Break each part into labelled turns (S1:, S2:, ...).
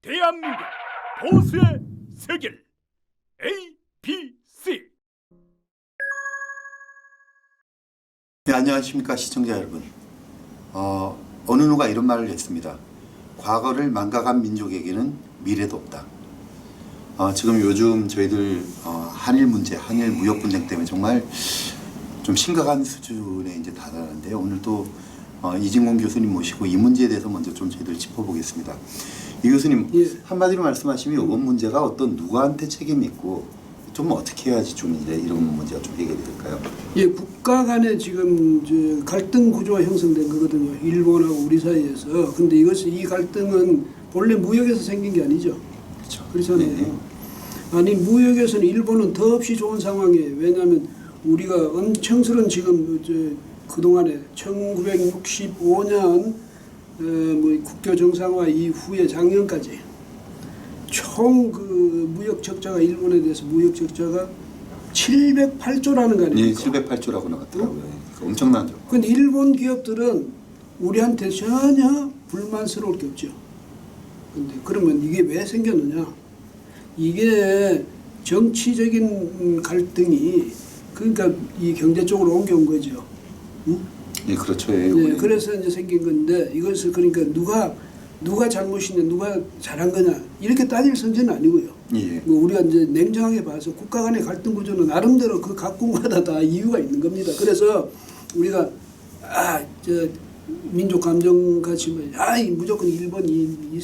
S1: 대한민국 보수의 세계를 ABC.
S2: 네, 안녕하십니까 시청자 여러분. 어느 누가 이런 말을 했습니다. 과거를 망각한 민족에게는 미래도 없다. 지금 요즘 저희들 한일 문제, 한일 무역 분쟁 때문에 정말 좀 심각한 수준에 이제 다다랐는데요. 오늘 또 이진공 교수님 모시고 이 문제에 대해서 먼저 좀 저희들 짚어보겠습니다. 이 교수님,
S3: 예.
S2: 한마디로 말씀하시면 이번 문제가 어떤 누구한테 책임이 있고 좀 어떻게 해야지 좀 이제 이런 문제가 좀 해결이 될까요?
S3: 예, 국가 간에 지금 갈등 구조가 형성된 거거든요. 일본하고 우리 사이에서. 근데 이 갈등은 본래 무역에서 생긴 게 아니죠.
S2: 그렇죠.
S3: 그렇잖아요.
S2: 네.
S3: 아니 무역에서는 일본은 더없이 좋은 상황이에요. 왜냐하면 우리가 엄청스러운 지금 그동안에 1965년 국교 정상화 이후에 작년까지 총 그 무역 적자가 일본에 대해서 무역 적자가 708조라는 거 아닙니까?
S2: 네, 708조라고 나왔더라고요. 엄청나죠.
S3: 근데 일본 기업들은 우리한테 전혀 불만스러울 게 없죠. 근데 그러면 이게 왜 생겼느냐? 이게 정치적인 갈등이 그러니까 이 경제 쪽으로 옮겨온 거죠. 응?
S2: 예, 그렇죠.
S3: 네,
S2: 예,
S3: 그래서 이제 생긴 건데 이것을 그러니까 누가 잘못이냐, 누가 잘한 거냐 이렇게 따질 선제는 아니고요.
S2: 예.
S3: 뭐 우리가 이제 냉정하게 봐서 국가 간의 갈등 구조는 나름대로 그 각국마다 다 이유가 있는 겁니다. 그래서 우리가 민족 감정 같이 무조건 일본 이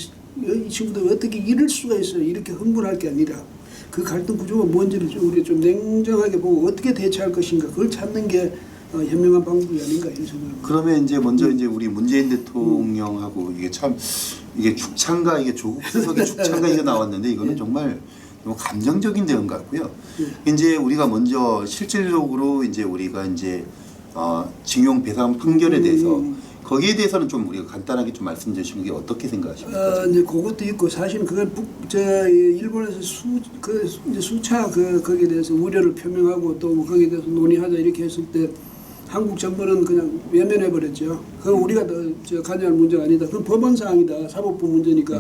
S3: 친구들 어떻게 이럴 수가 있어요? 이렇게 흥분할 게 아니라 그 갈등 구조가 뭔지를 우리가 좀 냉정하게 보고 어떻게 대처할 것인가 그걸 찾는 게 현명한 방법이 아닌가 이런 생각입니다.
S2: 그러면 이제 먼저 이제 우리 문재인 대통령하고 이게 참 이게 죽창가 이게 조국 수석의 죽창가 이게 나왔는데 이거는 정말 너무 감정적인 대응 같고요. 이제 우리가 먼저 실질적으로 이제 우리가 이제 징용 배상 판결에 대해서 거기에 대해서는 좀 우리가 간단하게 좀 말씀 주시는 게 어떻게 생각하십니까?
S3: 이제 그것도 있고 사실은 그건 일본에서 수차 거기에 대해서 우려를 표명하고 또 거기에 대해서 논의하자 이렇게 했을 때 한국 정부는 그냥 외면해 버렸죠. 그건 우리가 관여할 문제가 아니다. 그건 법원 사항이다. 사법부 문제니까.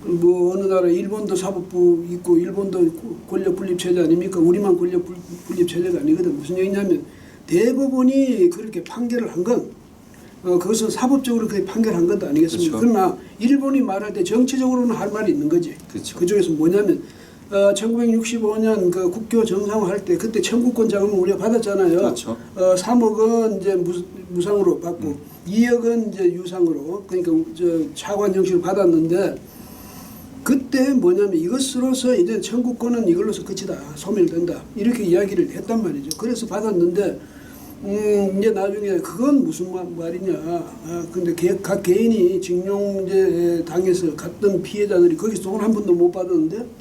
S3: 뭐 어느 나라 일본도 사법부 있고 일본도 권력 분립 체제 아닙니까? 우리만 권력 분립 체제가 아니거든. 무슨 얘기냐면 대법원이 그렇게 판결을 한 건 그것은 사법적으로 그렇게 판결한 것도 아니겠습니까?
S2: 그렇죠.
S3: 그러나 일본이 말할 때 정치적으로는 할 말이 있는 거지.
S2: 그렇죠.
S3: 그쪽에서 뭐냐면 1965년 그 국교 정상화할 때 그때 청구권 자금을 우리가 받았잖아요.
S2: 그렇죠.
S3: 3억 원 이제 무상으로 받고 2억 원 이제 유상으로 그러니까 차관 형식으로 받았는데 그때 뭐냐면 이것으로서 이제 청구권은 이걸로서 끝이다. 소멸된다. 이렇게 이야기를 했단 말이죠. 그래서 받았는데 이제 나중에 그건 무슨 말이냐. 근데 각 개인이 징용제 당해서 갔던 피해자들이 거기서 돈 한 푼도 못 받았는데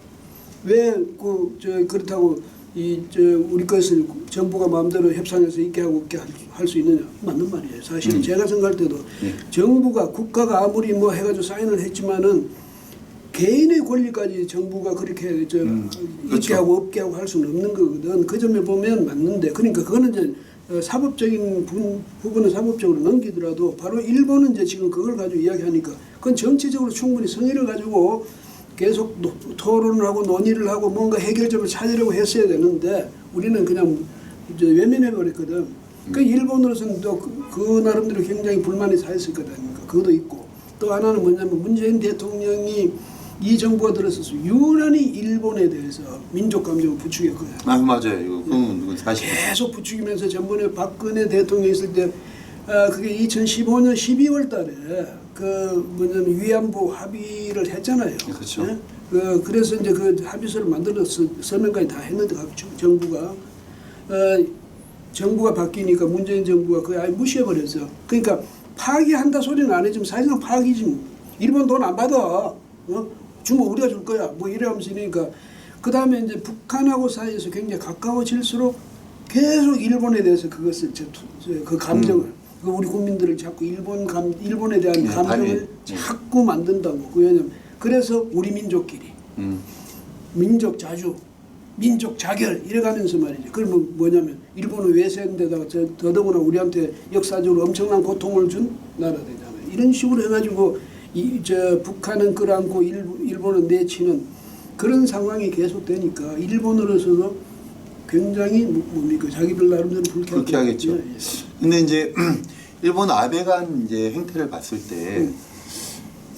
S3: 왜 그렇다고 우리 것을 정부가 마음대로 협상해서 있게 하고 없게 할 수 있느냐. 맞는 말이에요. 사실은 제가 생각할 때도 정부가 국가가 아무리 뭐 해가지고 사인을 했지만은 개인의 권리까지 정부가 그렇게 있게
S2: 그렇죠.
S3: 하고 없게 하고 할 수는 없는 거거든. 그 점에 보면 맞는데 그러니까 그거는 이제 사법적인 부분은 사법적으로 넘기더라도 바로 일본은 이제 지금 그걸 가지고 이야기하니까 그건 정치적으로 충분히 성의를 가지고 계속 토론을 하고 논의를 하고 뭔가 해결점을 찾으려고 했어야 되는데 우리는 그냥 이제 외면해 버렸거든. 그 일본으로서는 또 그 나름대로 굉장히 불만이 쌓였을 거다. 그것도 있고 또 하나는 뭐냐면 문재인 대통령이 이 정부가 들어서서 유난히 일본에 대해서 민족 감정을 부추겼거든요.
S2: 맞아요. 이건 사실.
S3: 계속 부추기면서 전번에 박근혜 대통령이 있을 때 그게 2015년 12월 달에 위안부 합의를 했잖아요.
S2: 그렇죠.
S3: 네? 그래서 이제 그 합의서를 만들어서 서명까지 다 했는데 정부가 바뀌니까 문재인 정부가 그걸 아예 무시해버렸어. 그러니까 파기한다 소리는 안 해주면 사실상 파기지 뭐. 일본 돈 안 받아. 주면 우리가 줄 거야. 뭐 이러면서 이러니까 그 다음에 이제 북한하고 사이에서 굉장히 가까워질수록 계속 일본에 대해서 그것을 그 감정을 우리 국민들을 자꾸 일본에 대한 감정을 자꾸 만든다고. 왜냐면 그래서 우리 민족끼리 민족 자주 민족 자결 이래가면서 말이죠. 그러면 뭐냐면 일본은 외세인데다가 더더구나 우리한테 역사적으로 엄청난 고통을 준 나라 되잖아요. 이런 식으로 해가지고 북한은 끌어안고 일본은 내치는 그런 상황이 계속되니까 일본으로서도 굉장히 뭡니까 자기들 나름대로
S2: 불쾌하겠죠.
S3: 예.
S2: 근데 이제 일본 아베가 이제 행태를 봤을 때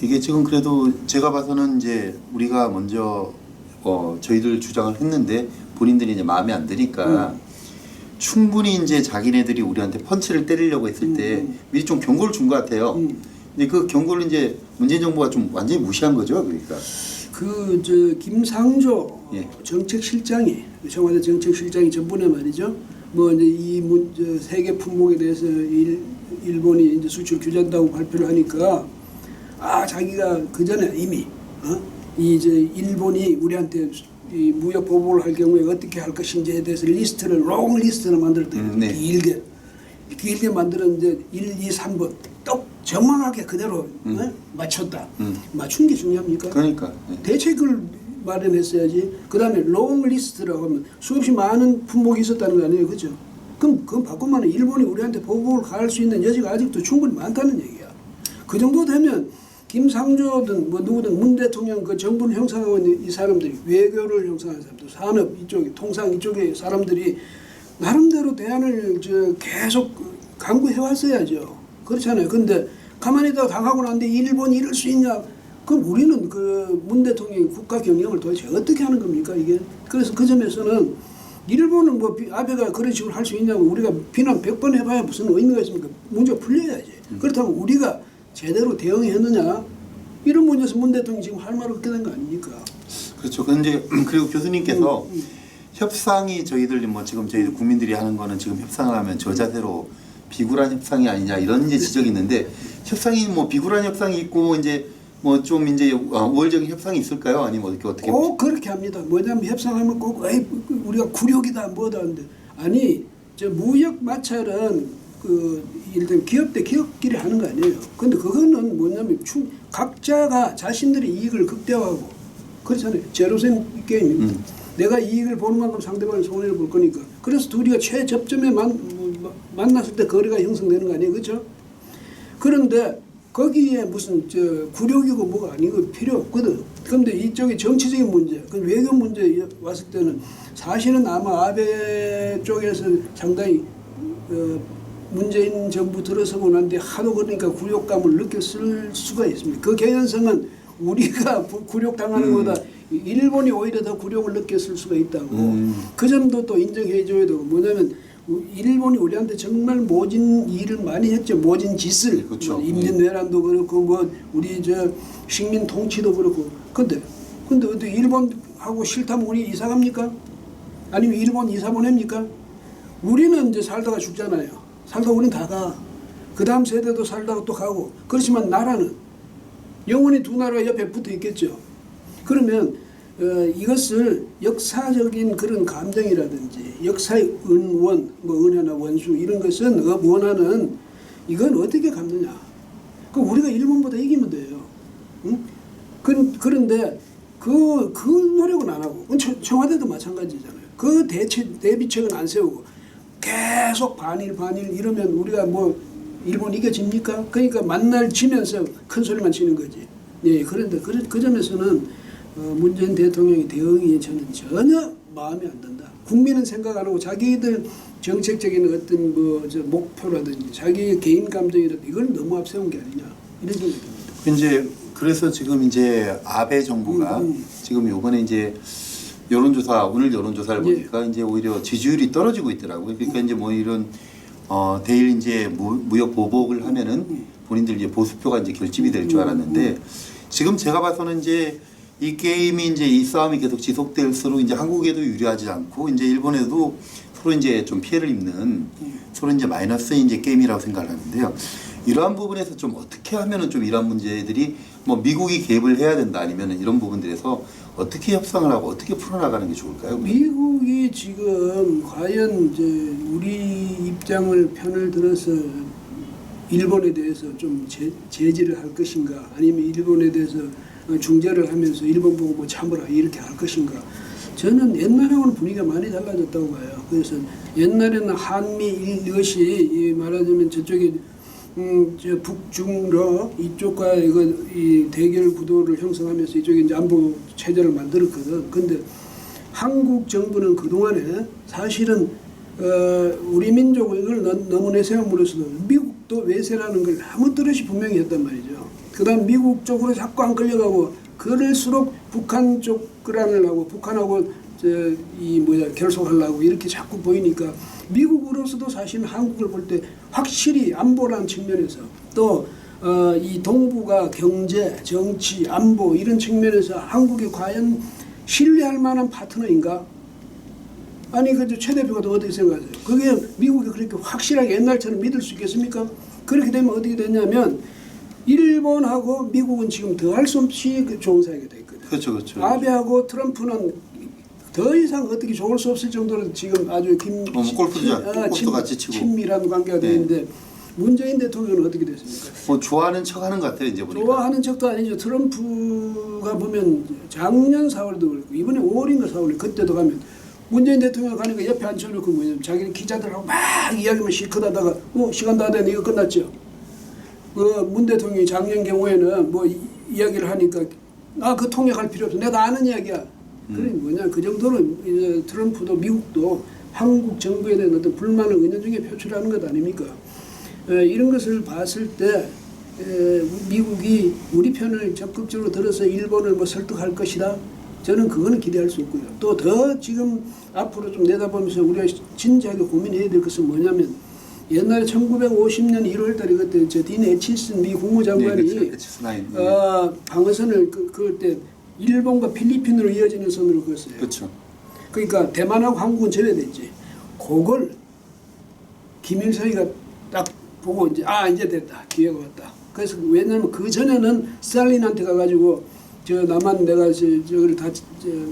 S2: 이게 지금 그래도 제가 봐서는 이제 우리가 먼저 저희들 주장을 했는데 본인들이 이제 마음에 안 드니까 충분히 이제 자기네들이 우리한테 펀치를 때리려고 했을 때 미리 좀 경고를 준 것 같아요. 근데 그 경고를 이제 문재인 정부가 좀 완전히 무시한 거죠, 그러니까.
S3: 김상조
S2: 예.
S3: 정책실장이 청와대 정책실장이 전번에 말이죠. 뭐 이제 세계 품목에 대해서 일본이 이제 수출 규제한다고 발표를 하니까 자기가 그 전에 이미 이제 일본이 우리한테 이 무역 보복을 할 경우에 어떻게 할 것인지에 대해서 롱 리스트를 만들었대요.
S2: 네.
S3: 길게 만들었는데 1, 2, 3번 딱 정확하게 그대로 맞췄다. 맞춘 게 중요합니까?
S2: 그러니까. 네.
S3: 대책을 마련했어야지. 그다음에 롱 리스트라고 하면 수없이 많은 품목이 있었다는 거 아니에요, 그죠? 그럼 그건 바꾸면 일본이 우리한테 보복을 가할 수 있는 여지가 아직도 충분히 많다는 얘기야. 그 정도 되면 김상조든 뭐 누구든 문 대통령 그 정부를 형성하고 있는 이 사람들이 외교를 형성하는 사람들, 산업 이쪽에 통상 이쪽에 사람들이 나름대로 대안을 계속 강구해 왔어야죠. 그렇잖아요. 근데 가만히 있다가 당하고 난데 일본이 이럴 수 있냐? 그럼 우리는 그 문 대통령의 국가 경영을 도대체 어떻게 하는 겁니까 이게? 그래서 그 점에서는 일본은 뭐 아베가 그런 식으로 할 수 있냐고 우리가 비난 100번 해봐야 무슨 의미가 있습니까? 문제가 풀려야지. 그렇다면 우리가 제대로 대응했느냐? 이런 문제에서 문 대통령이 지금 할 말 없게 된 거 아닙니까?
S2: 그렇죠. 근데 그리고 교수님께서 협상이 저희들 뭐 지금 저희들 국민들이 하는 거는 지금 협상을 하면 저 자세로 비굴한 협상이 아니냐 이런 이제 지적이 있는데 협상이 뭐 비굴한 협상이 있고 이제 뭐 좀 이제 우월적인 협상이 있을까요? 아니면 어떻게?
S3: 꼭 그렇게 합니다. 뭐냐면 협상하면 꼭 우리가 굴욕이다 뭐다 하는데 아니 무역 마찰은 일단 기업 대 기업끼리 하는 거 아니에요. 근데 그거는 뭐냐면 각자가 자신들의 이익을 극대화하고 그렇잖아요. 제로섬 게임입니다. 내가 이익을 보는 만큼 상대방은 손해를 볼 거니까. 그래서 둘이가 최접점에 만났을 때 거래가 형성되는 거 아니에요. 그렇죠? 그런데 거기에 무슨 굴욕이고 뭐가 아니고 필요 없거든. 그런데 이쪽에 정치적인 문제, 그 외교 문제 왔을 때는 사실은 아마 아베 쪽에서 상당히 문재인 정부 들어서고 난 뒤에 하도 그러니까 굴욕감을 느꼈을 수가 있습니다. 그 개연성은 우리가 굴욕당하는 것보다 일본이 오히려 더 굴욕을 느꼈을 수가 있다고. 그 점도 또 인정해 줘야 되고 뭐냐면 일본이 우리한테 정말 모진 일을 많이 했죠. 모진 짓을.
S2: 그렇죠.
S3: 뭐 임진왜란도 그렇고 뭐 우리 식민 통치도 그렇고. 근데 어떻게 일본하고 싫다면 우리 이사 갑니까? 아니면 일본 이사 보냅니까? 우리는 이제 살다가 죽잖아요. 살다가 우린 다 가. 그 다음 세대도 살다가 또 가고. 그렇지만 나라는 영원히 두 나라가 옆에 붙어 있겠죠. 그러면 이것을 역사적인 그런 감정이라든지 역사의 은원, 뭐 은혜나 원수 이런 것은 원하는 이건 어떻게 갚느냐. 그 우리가 일본보다 이기면 돼요. 응? 그런데 그 노력은 안 하고 청와대도 마찬가지잖아요. 그 대비책은 안 세우고 계속 반일 이러면 우리가 뭐 일본 이겨집니까? 그러니까 만날 지면서 큰 소리만 치는 거지. 예, 그런데 그 점에서는 문재인 대통령의 대응이 저는 전혀 마음에 안 든다. 국민은 생각 안 하고 자기들 정책적인 어떤 목표라든지 자기의 개인 감정이라든지 이걸 너무 앞세운 게 아니냐 이런 생각이 듭니다.
S2: 이제 그래서 지금 이제 아베 정부가 지금 요번에 이제 오늘 여론조사를 보니까 이제 오히려 지지율이 떨어지고 있더라고요. 그러니까 이제 뭐 이런 대일 이제 무역 보복을 하면은 본인들 이제 보수표가 이제 결집이 될 줄 알았는데 지금 제가 봐서는 이제 이 게임이 이제 이 싸움이 계속 지속될수록 이제 한국에도 유리하지 않고 이제 일본에도 서로 이제 좀 피해를 입는 서로 이제 마이너스의 이제 게임이라고 생각을 하는데요. 이러한 부분에서 좀 어떻게 하면은 좀 이러한 문제들이 뭐 미국이 개입을 해야 된다 아니면은 이런 부분들에서 어떻게 협상을 하고 어떻게 풀어나가는 게 좋을까요?
S3: 미국이 지금 과연 이제 우리 입장을 편을 들어서 일본에 대해서 좀 제지를 할 것인가 아니면 일본에 대해서 중재를 하면서 일본 보고 뭐 참으라 이렇게 할 것인가. 저는 옛날하고는 분위기가 많이 달라졌다고 봐요. 그래서 옛날에는 한미 이것이 말하자면 저쪽에 저 북중러 이쪽과 이 대결 구도를 형성하면서 이쪽에 이제 안보 체제를 만들었거든. 근데 한국 정부는 그동안에 사실은 우리 민족을 이걸 너무 내세움으로써도 미국도 외세라는 걸 아무 뜻없이 분명히 했단 말이죠. 그다음 미국 쪽으로 자꾸 안 끌려가고 그럴수록 북한 쪽 끌어안으려고 북한하고 결속하려고 이렇게 자꾸 보이니까 미국으로서도 사실 한국을 볼 때 확실히 안보라는 측면에서 또 이 동북아 경제, 정치, 안보 이런 측면에서 한국이 과연 신뢰할 만한 파트너인가? 아니 그 최 대표가 또 어떻게 생각하세요? 그게 미국이 그렇게 확실하게 옛날처럼 믿을 수 있겠습니까? 그렇게 되면 어떻게 되냐면 일본하고 미국은 지금 더할 수 없이 좋은 사이가 돼 있거든요.
S2: 그렇죠, 그렇죠.
S3: 아베하고 트럼프는 더 이상 어떻게 좋을 수 없을 정도로 지금 아주
S2: 골프도 같이 치고
S3: 친밀한 관계가 되어 있는데 문재인 대통령은 어떻게 됐습니까?
S2: 뭐 좋아하는 척하는 것 같아요 이제 보니까.
S3: 좋아하는 척도 아니죠. 트럼프가 보면 작년 4월도 그렇고 이번에 5월인가 4월 그때도 가면 문재인 대통령 가니까 옆에 앉혀놓고 뭐냐면 자기는 기자들하고 막 이야기만 실컷 하다가 시간 다 됐네 이거 끝났죠. 문 대통령이 작년 경우에는 뭐 이야기를 하니까 그 통역할 필요 없어. 내가 아는 이야기야. 그래 뭐냐 그 정도로 이제 트럼프도 미국도 한국 정부에 대한 어떤 불만을 은연중에 표출하는 것 아닙니까? 이런 것을 봤을 때 미국이 우리 편을 적극적으로 들어서 일본을 뭐 설득할 것이다. 저는 그거는 기대할 수 없고요. 또 더 지금 앞으로 좀 내다보면서 우리가 진지하게 고민해야 될 것은 뭐냐면 옛날에 1950년 1월 달에 그때 딘 애치슨 미 국무장관이 방어선을 그때 일본과 필리핀으로 이어지는 선으로 그었어요.
S2: 그렇죠.
S3: 그러니까 대만하고 한국은 제외됐지. 그걸 김일성이가 딱 보고 이제 됐다. 기회가 왔다. 그래서 왜냐하면 그 전에는 스탈린한테 가가지고 남한 내가 저걸 다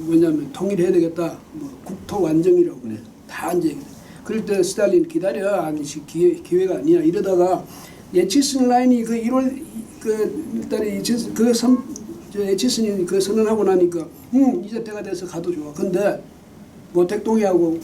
S3: 뭐냐면 통일해야 되겠다. 뭐 국토 완정이라고 그래. 다 이제 그럴 때 스탈린 기다려 아니 기회가 아니야 이러다가 예치슨 라인이 그 1월 그 달에 에치슨이 그 선언하고 나니까 이제 때가 돼서 가도 좋아. 근데 모택동이하고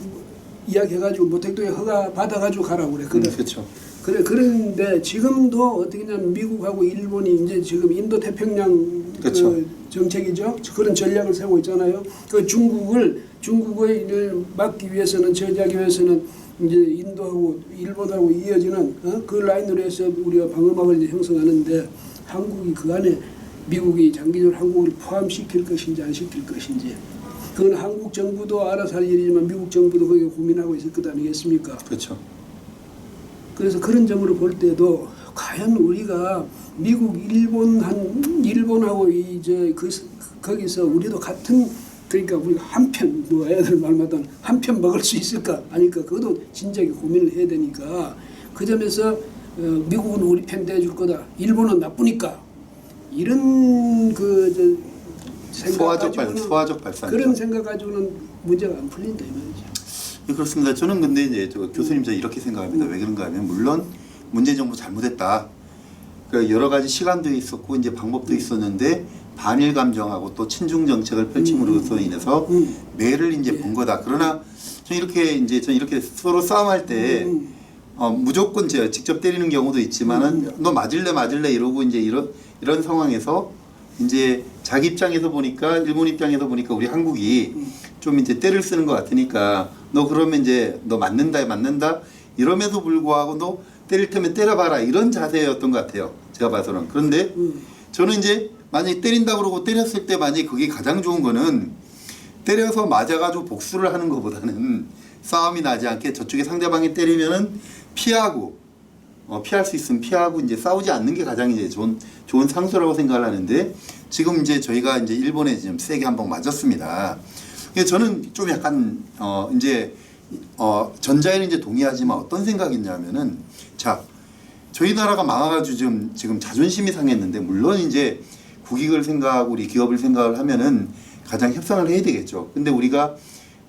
S3: 이야기해가지고 모택동에 허가 받아가지고 가라고 그래.
S2: 그렇죠.
S3: 그런데 지금도 어떻게 하냐면 미국하고 일본이 이제 지금 인도 태평양
S2: 그렇죠.
S3: 그 정책이죠. 그런 전략을 세우고 있잖아요. 그 중국을 막기 위해서는 저지하기 위해서는 이제 인도하고 일본하고 이어지는 그 라인으로 해서 우리가 방어막을 이제 형성하는데 한국이 그 안에 미국이 장기적으로 한국을 포함시킬 것인지 안 시킬 것인지 그건 한국 정부도 알아서 할 일이지만 미국 정부도 거기에 고민하고 있을 것 아니겠습니까?
S2: 그렇죠.
S3: 그래서 그런 점으로 볼 때도 과연 우리가 미국, 일본하고 거기서 우리도 같은 그러니까 우리가 한편 애들 말마다 한편 먹을 수 있을까? 아니까 그것도 진작에 고민을 해야 되니까 그 점에서 미국은 우리 편 대줄 거다. 일본은 나쁘니까 이런
S2: 소화적 발상
S3: 그런 생각 가지고는 문제가 안 풀린다 이 말이죠.
S2: 예, 그렇습니다. 저는 근데 이제 교수님 저 이렇게 생각합니다. 왜 그런가 하면 물론 문재인 정부 잘못했다. 그러니까 여러 가지 시간도 있었고 이제 방법도 있었는데 반일 감정하고 또 친중 정책을 펼침으로써 인해서 매를 이제 본 거다. 그러나 저는 이렇게 서로 싸움할 때 무조건 직접 때리는 경우도 있지만은 너 맞을래 이러고 이제 이런 상황에서 이제 자기 입장에서 보니까 일본 입장에서 보니까 우리 한국이 좀 이제 때를 쓰는 것 같으니까 너 그러면 이제 너 맞는다 이러면서 불구하고 너 때릴 테면 때려봐라 이런 자세였던 것 같아요. 제가 봐서는. 그런데 저는 이제 만약에 때린다 그러고 때렸을 때 만약에 그게 가장 좋은 거는 때려서 맞아가지고 복수를 하는 것보다는 싸움이 나지 않게 저쪽에 상대방이 때리면은 피하고 피할 수 있으면 피하고 이제 싸우지 않는 게 가장 이제 좋은 상수라고 생각을 하는데 지금 이제 저희가 이제 일본에 좀 세게 한번 맞았습니다. 저는 좀 약간 전자에는 이제 동의하지만 어떤 생각이 있냐면은 자 저희 나라가 망해가지고 지금 자존심이 상했는데 물론 이제 국익을 생각하고 우리 기업을 생각을 하면은 가장 협상을 해야 되겠죠. 근데 우리가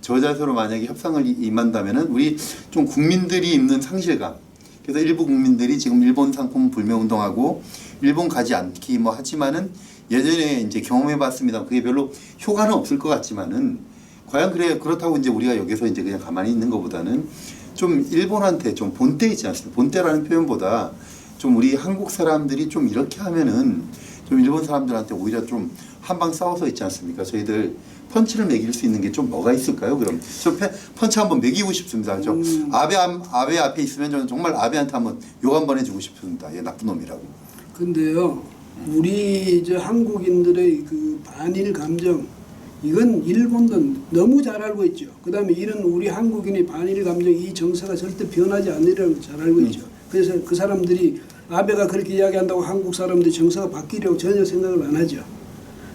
S2: 저 자세로 만약에 협상을 임한다면은 우리 좀 국민들이 입는 상실감. 그래서 일부 국민들이 지금 일본 상품 불매 운동하고 일본 가지 않기 뭐 하지만은 예전에 이제 경험해봤습니다. 그게 별로 효과는 없을 것 같지만은 과연 그렇다고 이제 우리가 여기서 이제 그냥 가만히 있는 것보다는 좀 일본한테 좀 본때 있지 않습니까? 본때라는 표현보다 좀 우리 한국 사람들이 좀 이렇게 하면은 좀 일본 사람들한테 오히려 좀 한방 싸워서 있지 않습니까? 저희들 펀치를 매길 수 있는 게 좀 뭐가 있을까요? 그럼 저 펀치 한번 매기고 싶습니다. 저 아베 앞에 있으면 저는 정말 아베한테 한번 욕 한번 해주고 싶습니다. 얘 나쁜 놈이라고.
S3: 근데요, 우리 이제 한국인들의 그 반일 감정, 이건 일본도 너무 잘 알고 있죠. 그다음에 이런 우리 한국인의 반일 감정, 이 정서가 절대 변하지 않으리라고 잘 알고 있죠. 그래서 그 사람들이 아베가 그렇게 이야기한다고 한국 사람들이 정서가 바뀌려고 전혀 생각을 안 하죠.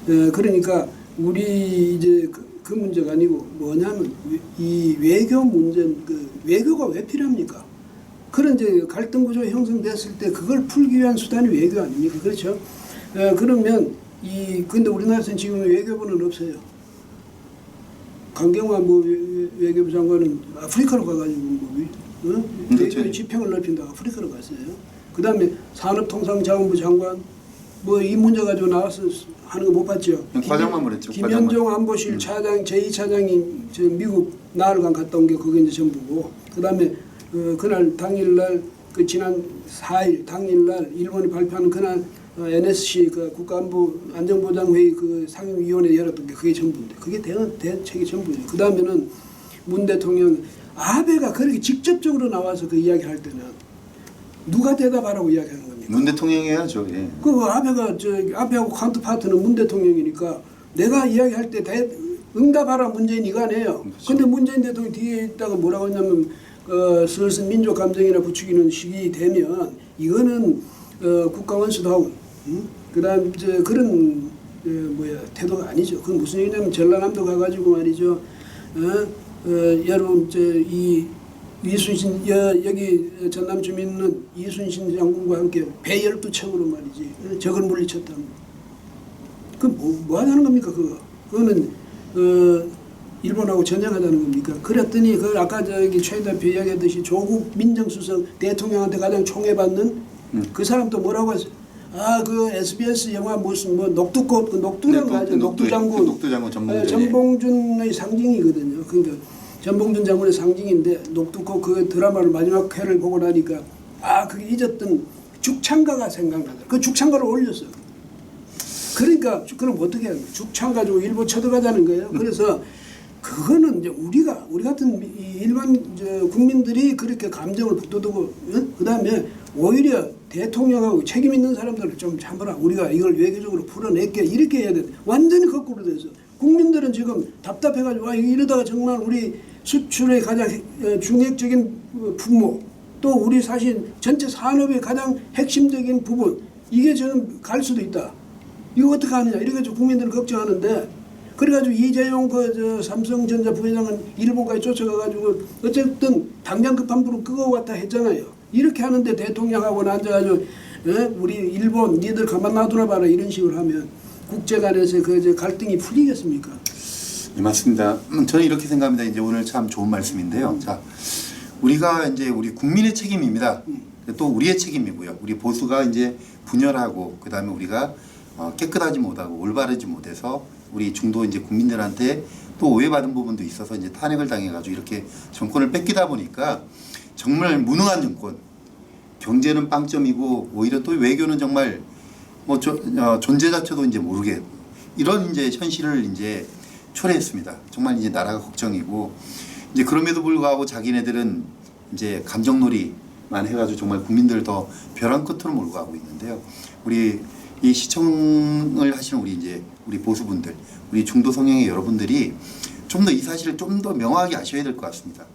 S3: 그러니까 우리 이제 그 문제가 아니고 뭐냐면 이 외교 문제, 그 외교가 왜 필요합니까? 그런 이제 갈등 구조가 형성됐을 때 그걸 풀기 위한 수단이 외교 아닙니까? 그렇죠? 그러면 근데 우리나라에서는 지금 외교부는 없어요. 강경화 외교부 장관은 아프리카로 가가지고 외교 지평을 넓힌다고 아프리카로 갔어요. 그다음에 산업통상자원부 장관 이 문제 가지고 나와서 하는 거 못 봤죠?
S2: 과장만 그랬죠.
S3: 김현종 안보실 차장 제2차장이 저 미국 나흘간 갔다 온 게 그게 이제 전부고, 그다음에 그날 당일날 그 지난 4일 당일날 일본이 발표하는 그날 NSC 그 국가안보안전보장회의 그 상임위원회 열었던 게 그게 전부인데, 그게 대책이 전부예요. 그 다음에는 문 대통령 아베가 그렇게 직접적으로 나와서 그 이야기할 때는 누가 대답하라고 이야기하는 겁니까?
S2: 문 대통령이 해야죠. 예.
S3: 그 아베가 아베하고 카운트 파트는 문 대통령이니까 내가 이야기할 때 응답하라 문재인 이거 아니에요.
S2: 그렇죠.
S3: 근데 문재인 대통령 뒤에 있다가 뭐라고 했냐면 슬슬 민족 감정이나 부추기는 시기 되면 이거는 국가 원수도 하고, 그다음 이제 그런 태도가 아니죠. 그건 무슨 얘기냐면 전라남도 가가지고 말이죠. 여러분 이 이순신 여기 전남 주민은 이순신 장군과 함께 배 12척으로 말이지 적을 물리쳤다. 그럼 뭐 하자는 겁니까 그거? 그거는 일본하고 전쟁하자는 겁니까? 그랬더니 그 아까 최 대표 이야기했듯이 조국 민정수석 대통령한테 가장 총애받는 그 사람 또 뭐라고 했어요? 그 SBS 영화 무슨 녹두꽃 그 녹두라는 거 하죠. 녹두 장군.
S2: 녹두 장군 전봉준.
S3: 전봉준의 상징이거든요. 그러니까 전봉준 장군의 상징인데 녹두꽃 그 드라마를 마지막 회를 보고 나니까 그게 잊었던 죽창가가 생각나더라. 그 죽창가를 올렸어요. 그러니까 그럼 어떻게 해요? 죽창 가지고 일본 쳐들어가자는 거예요. 그래서 그거는 이제 우리 같은 일반 국민들이 그렇게 감정을 북돋우고, 그다음에 오히려 대통령하고 책임 있는 사람들을 좀 참아라. 우리가 이걸 외교적으로 풀어낼게 이렇게 해야 돼. 완전히 거꾸로 돼서 국민들은 지금 답답해가지고 이러다가 정말 우리 수출의 가장 중핵적인 분모, 또 우리 사실 전체 산업의 가장 핵심적인 부분, 이게 지금 갈 수도 있다. 이거 어떻게 하느냐 이렇게 국민들은 걱정하는데, 그래가지고 이재용 삼성전자 부회장은 일본까지 쫓아가가지고 어쨌든 당장 급한 불은 끄고 왔다 했잖아요. 이렇게 하는데 대통령하고는 앉아가지고 우리 일본 니들 가만 놔두나 봐라 이런 식으로 하면 국제 간에서 그 갈등이 풀리겠습니까?
S2: 네, 맞습니다. 저는 이렇게 생각합니다. 이제 오늘 참 좋은 말씀인데요. 자, 우리가 이제 우리 국민의 책임입니다. 또 우리의 책임이고요. 우리 보수가 이제 분열하고 그다음에 우리가 깨끗하지 못하고 올바르지 못해서 우리 중도 이제 국민들한테 또 오해받은 부분도 있어서 이제 탄핵을 당해가지고 이렇게 정권을 뺏기다 보니까 정말 무능한 정권, 경제는 빵점이고 오히려 또 외교는 정말 존재 자체도 이제 모르게 이런 이제 현실을 이제 초래했습니다. 정말 이제 나라가 걱정이고 이제 그럼에도 불구하고 자기네들은 이제 감정놀이만 해가지고 정말 국민들을 더 벼랑 끝으로 몰고 가고 있는데요. 우리 이 시청을 하시는 우리 보수분들, 우리 중도 성향의 여러분들이 좀 더 이 사실을 좀 더 명확하게 아셔야 될 것 같습니다.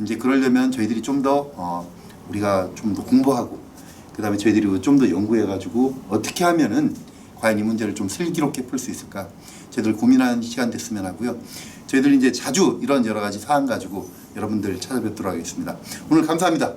S2: 이제 그러려면 저희들이 좀 더 우리가 좀 더 공부하고 그다음에 저희들이 좀 더 연구해가지고 어떻게 하면은 과연 이 문제를 좀 슬기롭게 풀 수 있을까? 저희들 고민하는 시간 됐으면 하고요. 저희들 이제 자주 이런 여러 가지 사안 가지고 여러분들 찾아뵙도록 하겠습니다. 오늘 감사합니다.